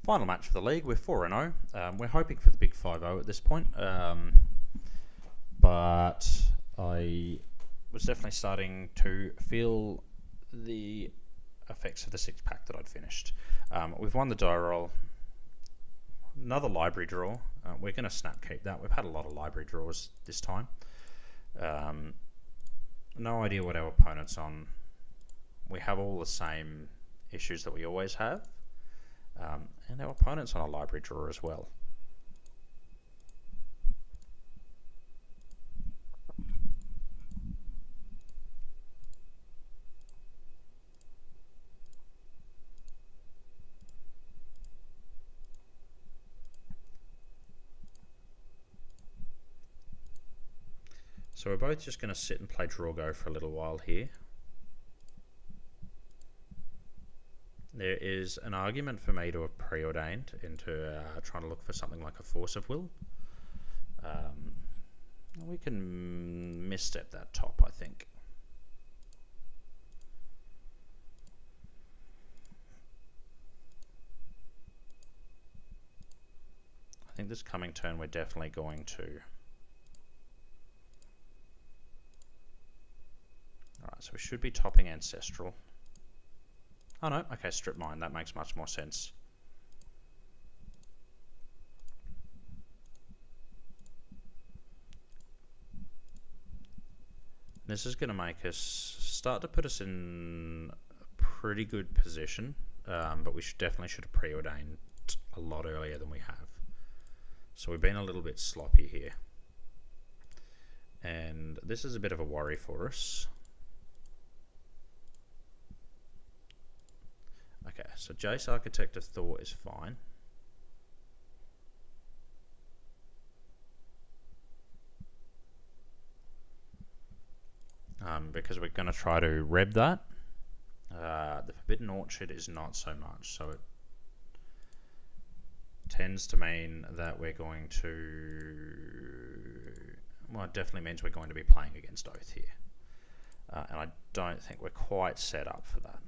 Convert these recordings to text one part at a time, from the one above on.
Final match for the league. We're 4-0. We're hoping for the big 5-0 at this point. But I was definitely starting to feel the effects of the six-pack that I'd finished. We've won the die roll. Another library draw. We're going to snap keep that. We've had a lot of library draws this time. No idea what our opponent's on. We have all the same issues that we always have. And our opponent's on a library draw as well. So we're both just going to sit and play draw go for a little while here. There is an argument for me to have preordained into trying to look for something like a force of will. We can misstep that top, I think. I think this coming turn we're definitely going to... Alright, so we should be topping Ancestral. Oh no, okay, Strip Mine, that makes much more sense. This is going to make us start to put us in a pretty good position, but we definitely should have preordained a lot earlier than we have. So we've been a little bit sloppy here. And this is a bit of a worry for us. Okay, so Jace Architect of Thor is fine. Because we're going to try to reb that. The Forbidden Orchard is not so much, so it tends to mean that we're going to... Well, it definitely means we're going to be playing against Oath here. And I don't think we're quite set up for that.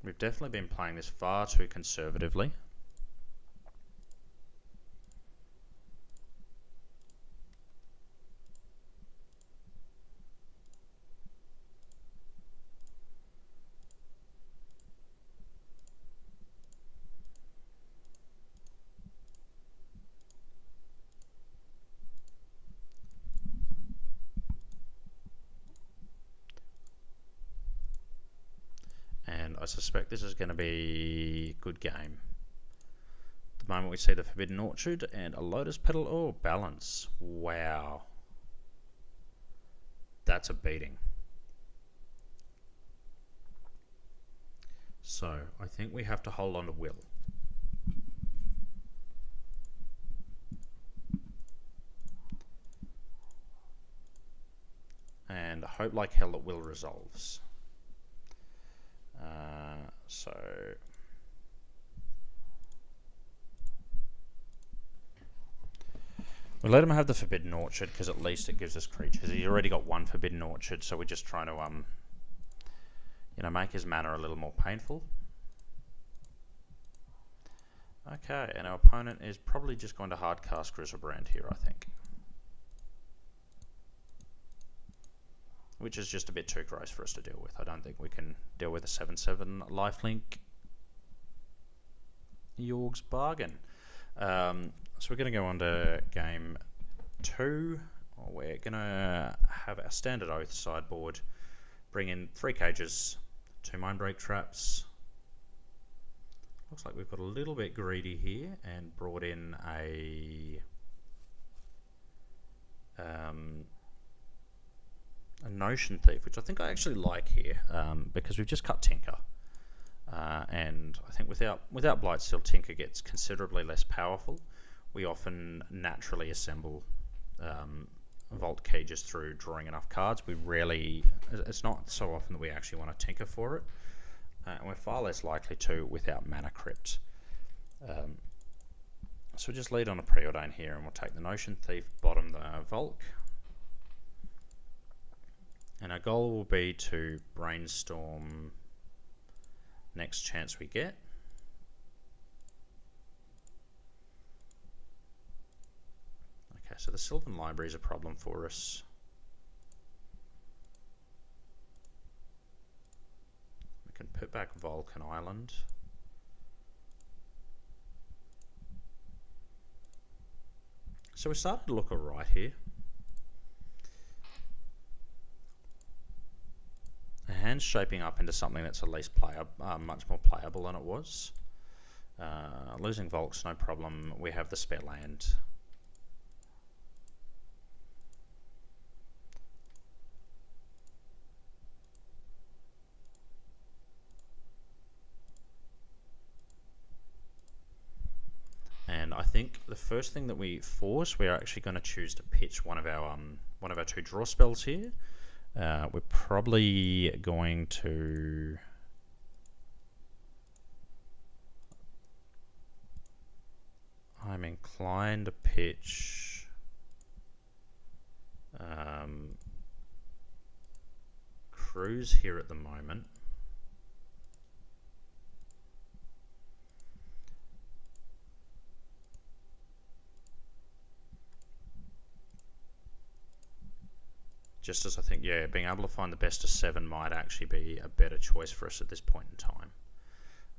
We've definitely been playing this far too conservatively. I suspect this is going to be a good game. At the moment we see the Forbidden Orchard and a Lotus Petal. Oh, balance. Wow. That's a beating. So, I think we have to hold on to Will. And I hope like hell that Will resolves. So we'll let him have the Forbidden Orchard because at least it gives us creatures. He's already got one Forbidden Orchard, so we're just trying to you know, make his mana a little more painful. Okay, and our opponent is probably just going to hardcast Griselbrand here, I think. Which is just a bit too gross for us to deal with. I don't think we can deal with a 7/7 lifelink Yorg's bargain. So we're going to go on to game 2. We're going to have our standard Oath sideboard, bring in 3 cages, 2 Mindbreak traps. Looks like we've got a little bit greedy here and brought in a Notion Thief, which I think I actually like here, because we've just cut Tinker, and I think without Blightsteel, Tinker gets considerably less powerful. We often naturally assemble Vault cages through drawing enough cards. We rarely, it's not so often that we actually want to Tinker for it, and we're far less likely to without Mana Crypt. so we'll just lead on a preordain here, and we'll take the Notion Thief, bottom the Volk. And our goal will be to brainstorm next chance we get. Okay, so the Sylvan Library is a problem for us. We can put back Vulcan Island. So we're starting to look alright here. The hand's shaping up into something that's at least much more playable than it was. Losing Volk's no problem. We have the spare land. And I think the first thing that we force, we are actually going to choose to pitch one of our 2 draw spells here. We're probably going to I'm inclined to pitch Cruise here at the moment. Just as I think, yeah, being able to find the best of 7 might actually be a better choice for us at this point in time.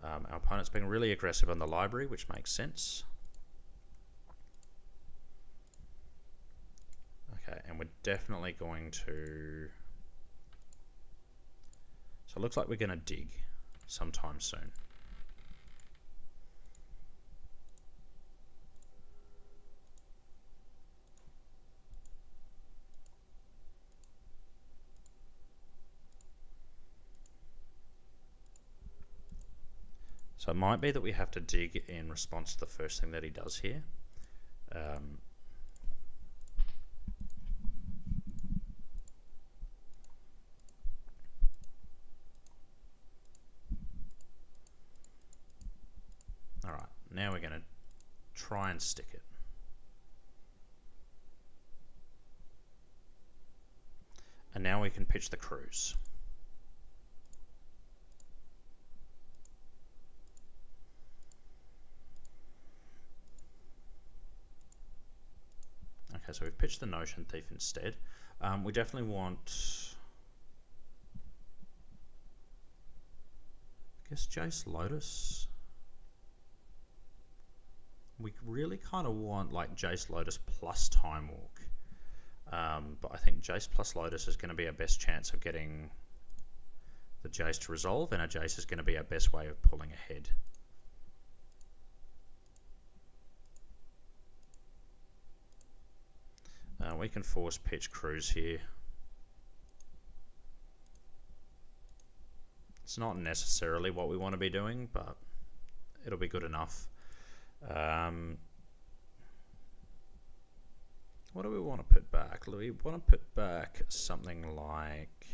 Our opponent's being really aggressive on the library, which makes sense. Okay, and we're definitely going to... So it looks like we're going to dig sometime soon. So it might be that we have to dig in response to the first thing that he does here. All right, now we're going to try and stick it. And now we can pitch the Cruise. Okay, so we've pitched the Notion Thief instead. We definitely want, I guess, Jace Lotus. We really kind of want like Jace Lotus plus Time Walk. But I think Jace plus Lotus is going to be our best chance of getting the Jace to resolve, and our Jace is going to be our best way of pulling ahead. We can force pitch Cruise here. It's not necessarily what we want to be doing, but it'll be good enough. What do we want to put back? We want to put back something like,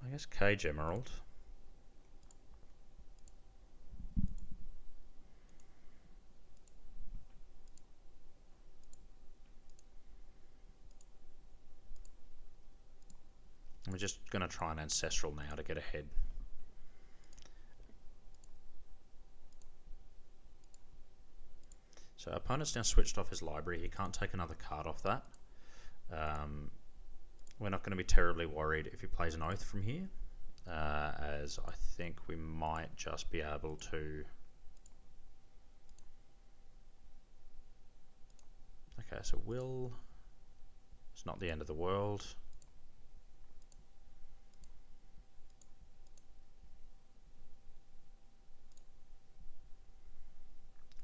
I guess, Cage Emerald. We're just going to try an Ancestral now to get ahead. So our opponent's now switched off his library. He can't take another card off that. We're not going to be terribly worried if he plays an Oath from here, as I think we might just be able to... Okay, so Will... It's not the end of the world.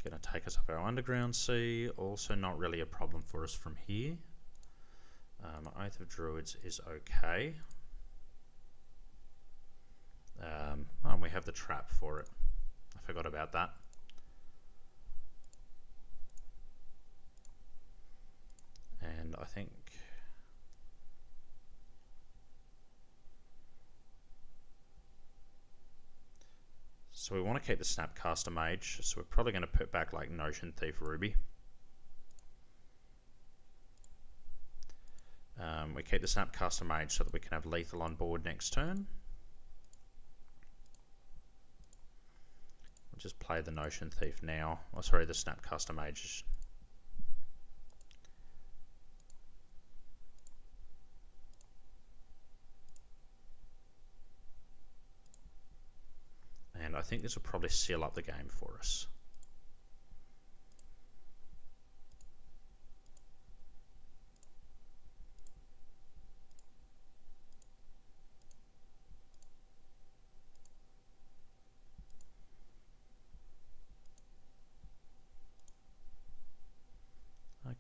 Going to take us off our Underground Sea. Also not really a problem for us from here. Oath of Druids is okay. And we have the trap for it. I forgot about that. And I think... So we want to keep the Snapcaster Mage, so we're probably going to put back like Notion Thief Ruby. We keep the Snapcaster Mage so that we can have lethal on board next turn. We'll just play the Notion Thief now. Oh, sorry, the Snapcaster Mage. And I think this will probably seal up the game for us.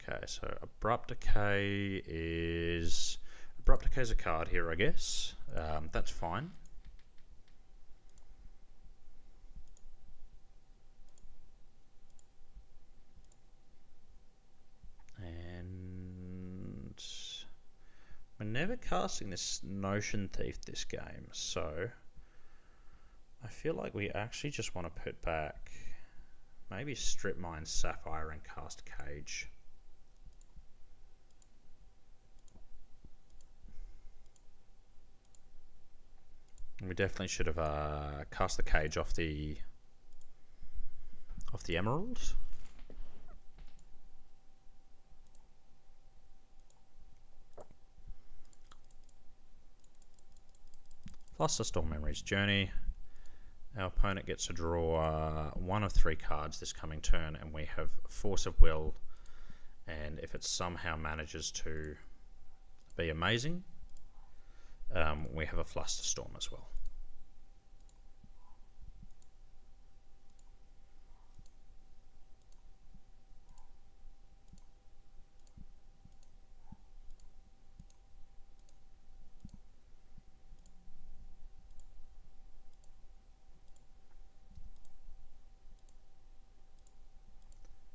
Okay, so Abrupt Decay is a card here, I guess. That's fine. And we're never casting this Notion Thief this game, so I feel like we actually just want to put back maybe Strip Mine Sapphire and cast Cage. We definitely should have cast the Cage off the Emerald. Flusterstorm Memories Journey. Our opponent gets to draw one of 3 cards this coming turn, and we have Force of Will. And if it somehow manages to be amazing, we have a Flusterstorm as well.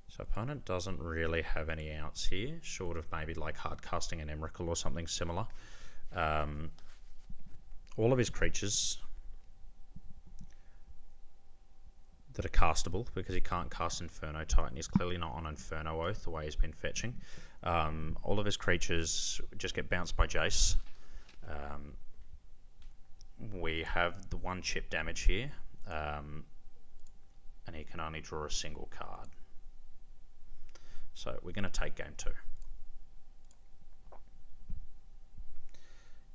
So opponent doesn't really have any outs here, short of maybe like hard casting an Emrakul or something similar. All of his creatures that are castable, because he can't cast Inferno Titan, he's clearly not on Inferno Oath the way he's been fetching. All of his creatures just get bounced by Jace. We have the 1 chip damage here, and he can only draw a single card. So we're going to take game 2.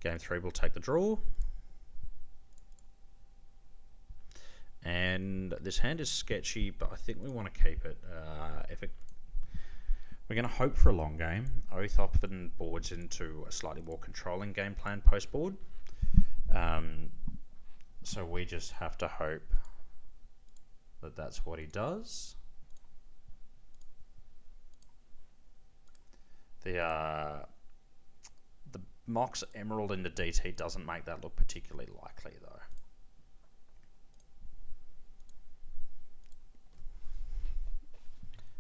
Game 3 we'll take the draw. And this hand is sketchy, but I think we want to keep it. We're going to hope for a long game. Oath often boards into a slightly more controlling game plan post board. So we just have to hope that that's what he does. The Mox Emerald in the DT doesn't make that look particularly likely though.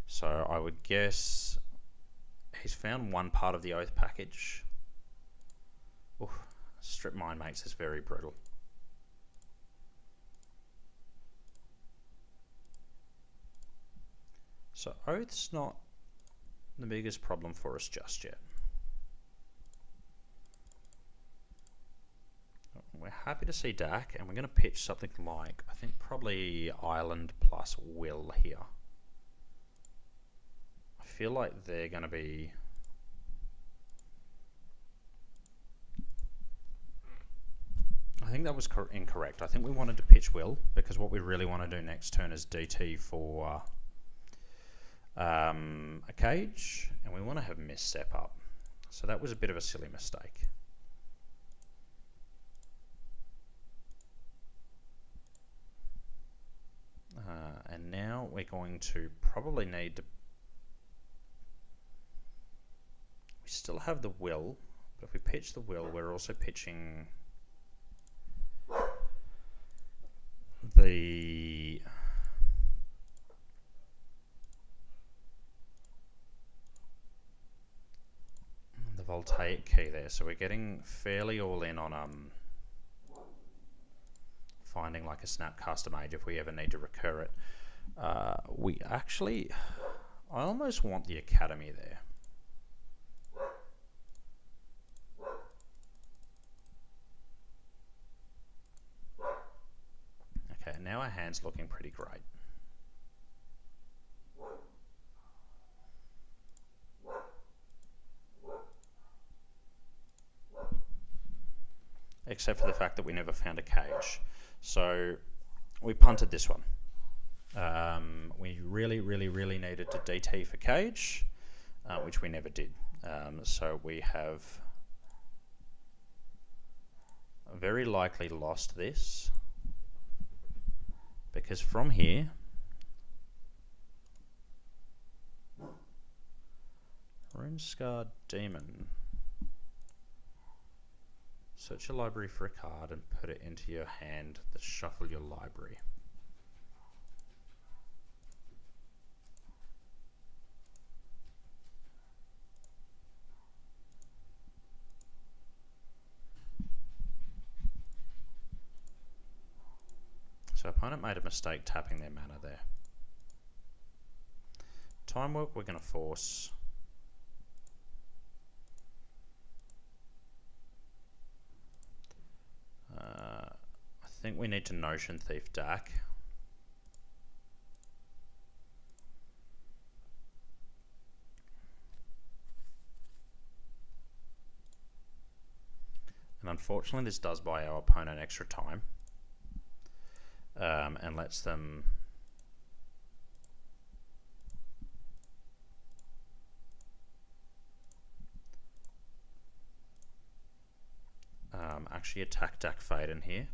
So I would guess he's found one part of the Oath package. Oof, Strip Mine makes this very brutal. So Oath's not the biggest problem for us just yet. We're happy to see Dak, and we're going to pitch something like, I think probably Island plus Will here. I feel like they're going to be... I think that was incorrect. I think we wanted to pitch Will, because what we really want to do next turn is DT for a Cage, and we want to have Miss step up. So that was a bit of a silly mistake. And now we're going to probably need to... We still have the Will, but if we pitch the Will, we're also pitching the voltaic key there, so we're getting fairly all in on finding like a Snapcaster Mage if we ever need to recur it. We actually, I almost want the Academy there. Okay, now our hand's looking pretty great. Except for the fact that we never found a cage. So we punted this one. We really needed to DT for cage, which we never did. So we have very likely lost this, because from here, Runescarred Demon. Search your library for a card and put it into your hand. Then shuffle your library. So opponent made a mistake tapping their mana there. Time Walk we're going to force. I think we need to Notion Thief Dak. And unfortunately this does buy our opponent extra time. And lets them actually attack Dak Faden here,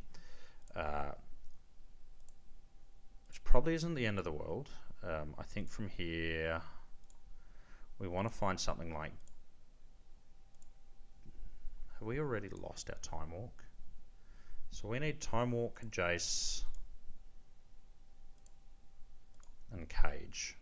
which probably isn't the end of the world. I think from here we want to find something like, have we already lost our Time Walk? So we need Time Walk, Jace, and Cage.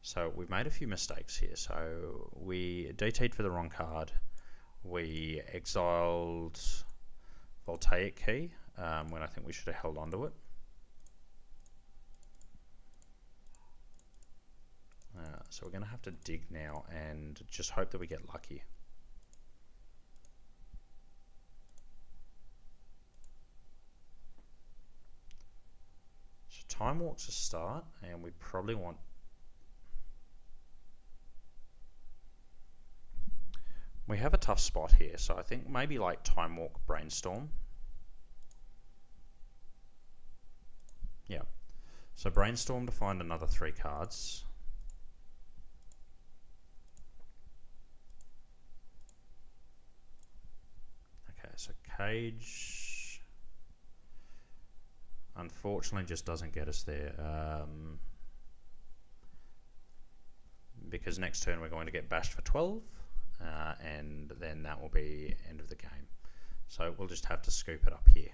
So we've made a few mistakes here. So we DT'd for the wrong card. We exiled Voltaic Key when I think we should have held onto it. So we're going to have to dig now and just hope that we get lucky. So Time Walk's a start, and we probably want... We have a tough spot here, so I think maybe like Time Walk, Brainstorm. Yeah. So Brainstorm to find another 3 cards. Okay, so Cage unfortunately just doesn't get us there. Because next turn we're going to get bashed for 12. And then that will be end of the game. So we'll just have to scoop it up here.